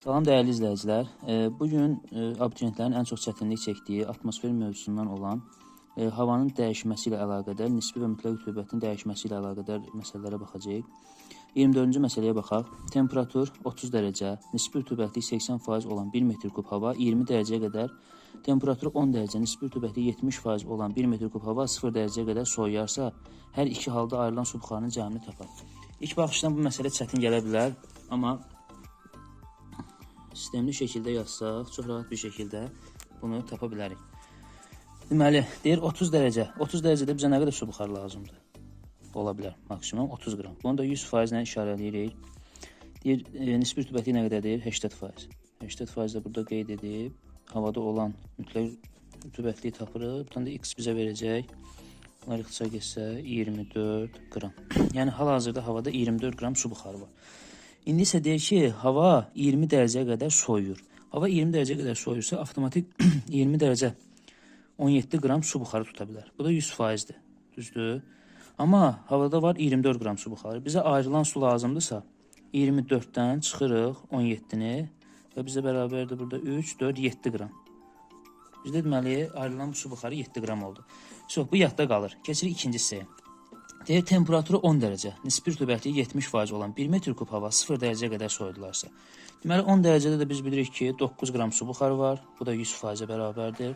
Salam dəyərli izləyicilər. Bugün abituriyentlərin ən çox çətinlik çəkdiyi atmosfer mövzusundan olan havanın dəyişməsi ilə əlaqədar, nisbi və mütləq rütubətin dəyişməsi ilə əlaqədar məsələlərə baxacağıq. 24-cü məsələyə baxaq. Temperatur 30 dərəcə, nisbi rütubətlik 80% olan 1 metr kub hava 20 dərəcəyə qədər, temperaturu 10 dərəcə, nisbi rütubəti 70% olan 1 metr kub hava 0 dərəcəyə qədər soyuyarsa, hər iki halda ayrılan su buxarının cəmini tapar. İlk baxışdan bu məsələ çətin gələ bilər, amma sistemli şəkildə yazsaq, çox rahat bir şəkildə bunu tapa bilərik. Deməli, deyir 30 dərəcə. 30 dərəcədə bizə nə qədər su buxarı lazımdır? Ola bilər, maksimum 30 qram. Bunu da 100% ilə işarə edirik. Deyir, nisbi rütubəti nə qədərdir? 80%. 80% də burada qeyd edib, havada olan mütləq rütubətliyi tapırıq. Buradan da x bizə verəcək. Bunlar ixtisar getsə 24 qram. Yəni, hal-hazırda havada 24 qram su buxarı var. İndi isə deyir ki, hava 20 dərəcəyə qədər soyuyur. Hava 20 dərəcəyə qədər soyuyursa, avtomatik 20 dərəcə 17 qram su buxarı tuta bilər. Bu da 100%-dir, düzdür? Amma havada var 24 qram su buxarı. Bizə ayrılan su lazımdırsa, 24-dən çıxırıq 17-ni və bizə bərabərdir burada 3, 4, 7 qram. Bizdə deməli, ayrılan su buxarı 7 qram oldu. Bu yadda qalır. Keçirik ikinci hissəyə. Deyir, temperaturu 10 dərəcə, nisbi rütubətliyi 70% olan 1 metr kub hava 0 dərəcəyə qədər soyudularsa. Deməli, 10 dərəcədə də biz bilirik ki, 9 qram su buxarı var. Bu da 100%-ə bərabərdir.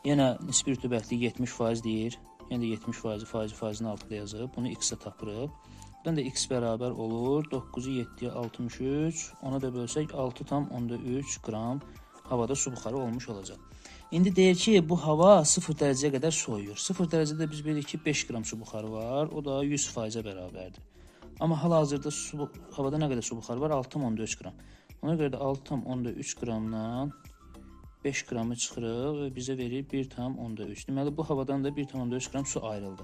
Yenə nisbi rütubətliyi 70% deyir. Yəni də 70%, faizin altında yazıb. Bunu x-ə tapırıq. Buradan da x bərabər olur. 9-u 7-yə 63. Ona da bölsək 6,3 qram havada su buxarı olmuş olacaq. İndi deyir ki, bu hava 0 dərəcəyə qədər soyuyur. 0 dərəcədə biz bilirik ki, 5 qram su buxarı var. O da 100%-ə bərabərdir. Amma hal-hazırda havada nə qədər su buxarı var? 6,3 qram. Ona görə də 6,3 qramdan 5 qramı çıxırıq və bizə verir 1,3. Deməli, bu havadan da 1,3 qram su ayrıldı.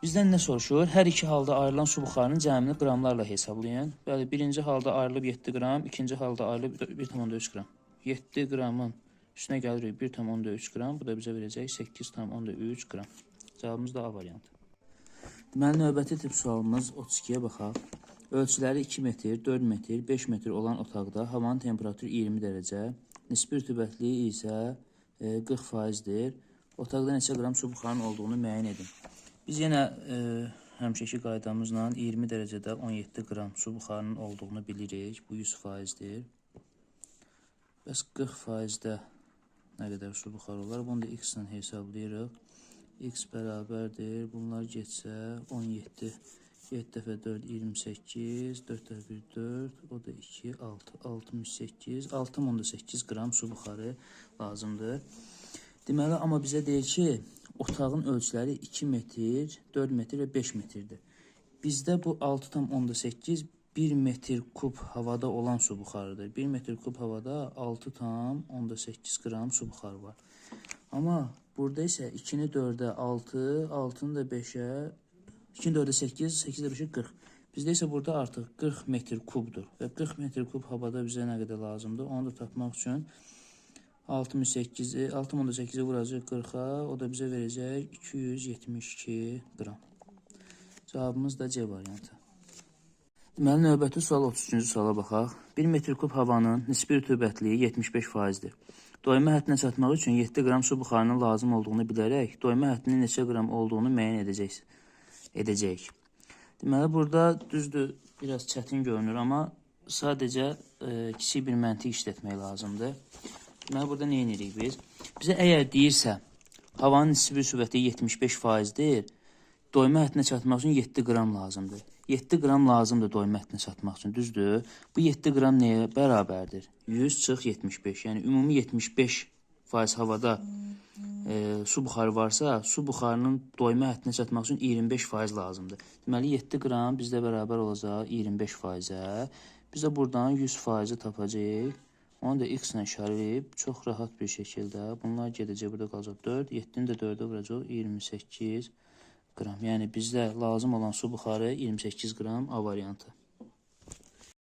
Bizdən nə soruşur? Hər iki halda ayrılan su buxarının cəmini qramlarla hesablayın. Bəli, birinci halda ayrılıb 7 qram, ikinci halda ayrılıb 1,3 qram. 7 qramın üstünə gəlirik 1,3 qram. Bu da bizə verəcək 8,3 qram. Cavabımız da A variantı. Deməli, növbəti tip sualımız 32-yə baxaq. Ölçüləri 2 metr, 4 metr, 5 metr olan otaqda havanın temperaturu 20 dərəcə, nisbi rütubətliyi isə 40%-dir. Otaqda neçə qram su buxarının olduğunu müəyyən edin. Biz yenə həmişəki qaydamızla 20 dərəcədə 17 qram su buxarının olduğunu bilirik. Bu 100%-dir. Bəs 40%-də nə qədər su buxarı olar? Bunu da x ilə hesablayırıq. X bərabərdir. Bunlar getsə 17. 7 dəfə 4, 28. 4 dəfə 1, 4. O da 2, 6. 68. 6,8 qram su buxarı lazımdır. Deməli, amma bizə deyir ki, otağın ölçüləri 2 metr, 4 metr və 5 metrdir. Bizdə bu 6,8 1 metr kub havada olan su buxarıdır. 1 metr kub havada 6,8 qram su buxarı var. Amma burada isə 2-ni 4-ə 6, 6-nı da 5-ə, 2-ni 4-ə 8, 8-ə 5-ə 40. Bizdə isə burada artıq 40 metr kubdur. Və 40 metr kub havada bizə nə qədər lazımdır? Onu da tapmaq üçün 6,8-i vuracaq 40-a, o da bizə verəcək 272 qram. Cavabımız da C variantı. Deməli, növbəti sual 33-cü suala baxaq. 1 metr kub havanın nisbi rütubətliyi 75%-dir. Doyma həddinə çatmaq üçün 7 qram su buxarının lazım olduğunu bilərək, doyma həddinin neçə qram olduğunu müəyyən edəcəyik. Deməli, burada düzdür, biraz çətin görünür, amma sadəcə kiçik bir məntiq işlətmək lazımdır. Deməli, burada nə edirik biz? Bizə əgər deyirsə, havanın nisbi rütubəti 75%-dir, doyma həddinə çatmaq üçün 7 qram lazımdır. 7 qram lazımdır doyma həddinə çatmaq üçün, düzdür? Bu 7 qram nəyə bərabərdir? 100 çıx 75, yəni ümumi 75% havada su buxarı varsa, su buxarının doyma həddinə çatmaq üçün 25% lazımdır. Deməli, 7 qram bizdə bərabər olacaq 25%-ə. Biz də buradan 100%-i tapacaq. Onu da x ilə işarə edib, çox rahat bir şəkildə bunlar gedəcək, burada qalacaq 4, 7-ni də 4-ə vuracaq 28 qram. Yəni bizdə lazım olan su buxarı 28 qram A variantı.